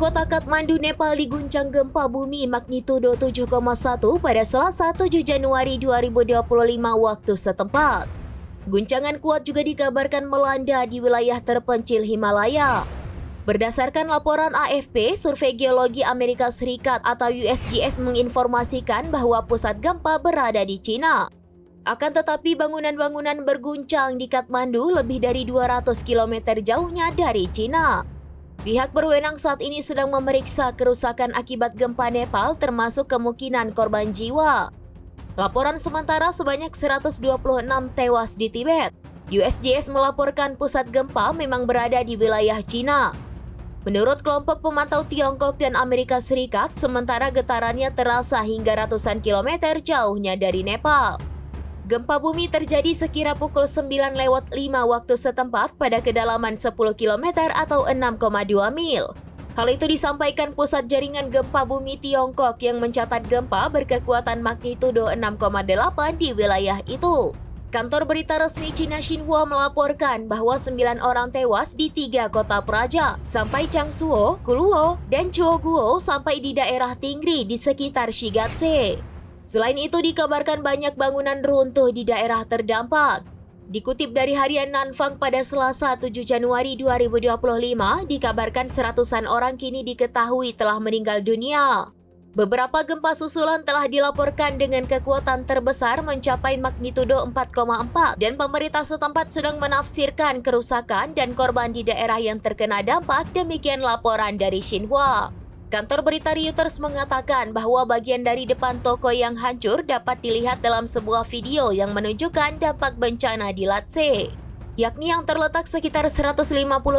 Kota Kathmandu, Nepal diguncang gempa bumi magnitudo 7,1 pada Selasa 7 Januari 2025 waktu setempat. Guncangan kuat juga dikabarkan melanda di wilayah terpencil Himalaya. Berdasarkan laporan AFP, Survei Geologi Amerika Serikat atau USGS menginformasikan bahwa pusat gempa berada di Cina. Akan tetapi bangunan-bangunan berguncang di Kathmandu lebih dari 200 km jauhnya dari Cina. Pihak berwenang saat ini sedang memeriksa kerusakan akibat gempa Nepal termasuk kemungkinan korban jiwa. Laporan sementara sebanyak 126 tewas di Tibet. USGS melaporkan pusat gempa memang berada di wilayah Cina. Menurut kelompok pemantau Tiongkok dan Amerika Serikat, sementara getarannya terasa hingga ratusan kilometer jauhnya dari Nepal. Gempa bumi terjadi sekira pukul 9:05 waktu setempat pada kedalaman 10 km atau 6,2 mil. Hal itu disampaikan Pusat Jaringan Gempa Bumi Tiongkok yang mencatat gempa berkekuatan magnitudo 6,8 di wilayah itu. Kantor berita resmi Cina Xinhua melaporkan bahwa 9 orang tewas di 3 kota peraja, sampai Changshuo, Guluo, dan Chuoguo sampai di daerah Tingri di sekitar Shigatse. Selain itu dikabarkan banyak bangunan runtuh di daerah terdampak. Dikutip dari harian Nanfang pada Selasa 7 Januari 2025, dikabarkan seratusan orang kini diketahui telah meninggal dunia. Beberapa gempa susulan telah dilaporkan dengan kekuatan terbesar mencapai magnitudo 4,4 dan pemerintah setempat sedang menafsirkan kerusakan dan korban di daerah yang terkena dampak, demikian laporan dari Xinhua. Kantor berita Reuters mengatakan bahwa bagian dari depan toko yang hancur dapat dilihat dalam sebuah video yang menunjukkan dampak bencana di Lhasa, yakni yang terletak sekitar 150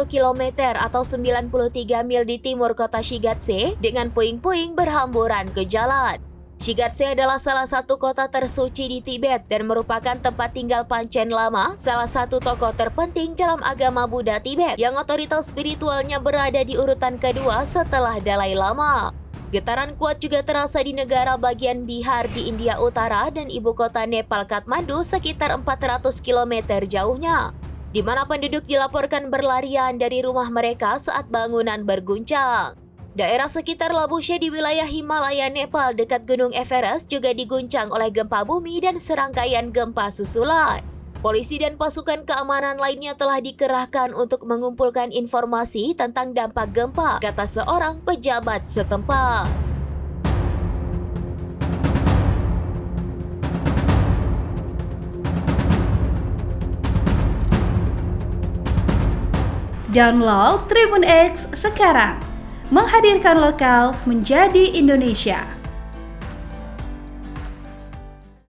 km atau 93 mil di timur kota Shigatse dengan puing-puing berhamburan ke jalan. Shigatse adalah salah satu kota tersuci di Tibet dan merupakan tempat tinggal Panchen Lama, salah satu tokoh terpenting dalam agama Buddha Tibet yang otoritas spiritualnya berada di urutan kedua setelah Dalai Lama. Getaran kuat juga terasa di negara bagian Bihar di India Utara dan ibu kota Nepal Kathmandu sekitar 400 km jauhnya, di mana penduduk dilaporkan berlarian dari rumah mereka saat bangunan berguncang. Daerah sekitar Labushe di wilayah Himalaya Nepal dekat Gunung Everest juga diguncang oleh gempa bumi dan serangkaian gempa susulan. Polisi dan pasukan keamanan lainnya telah dikerahkan untuk mengumpulkan informasi tentang dampak gempa, kata seorang pejabat setempat. Download Tribun X sekarang. Menghadirkan lokal menjadi Indonesia.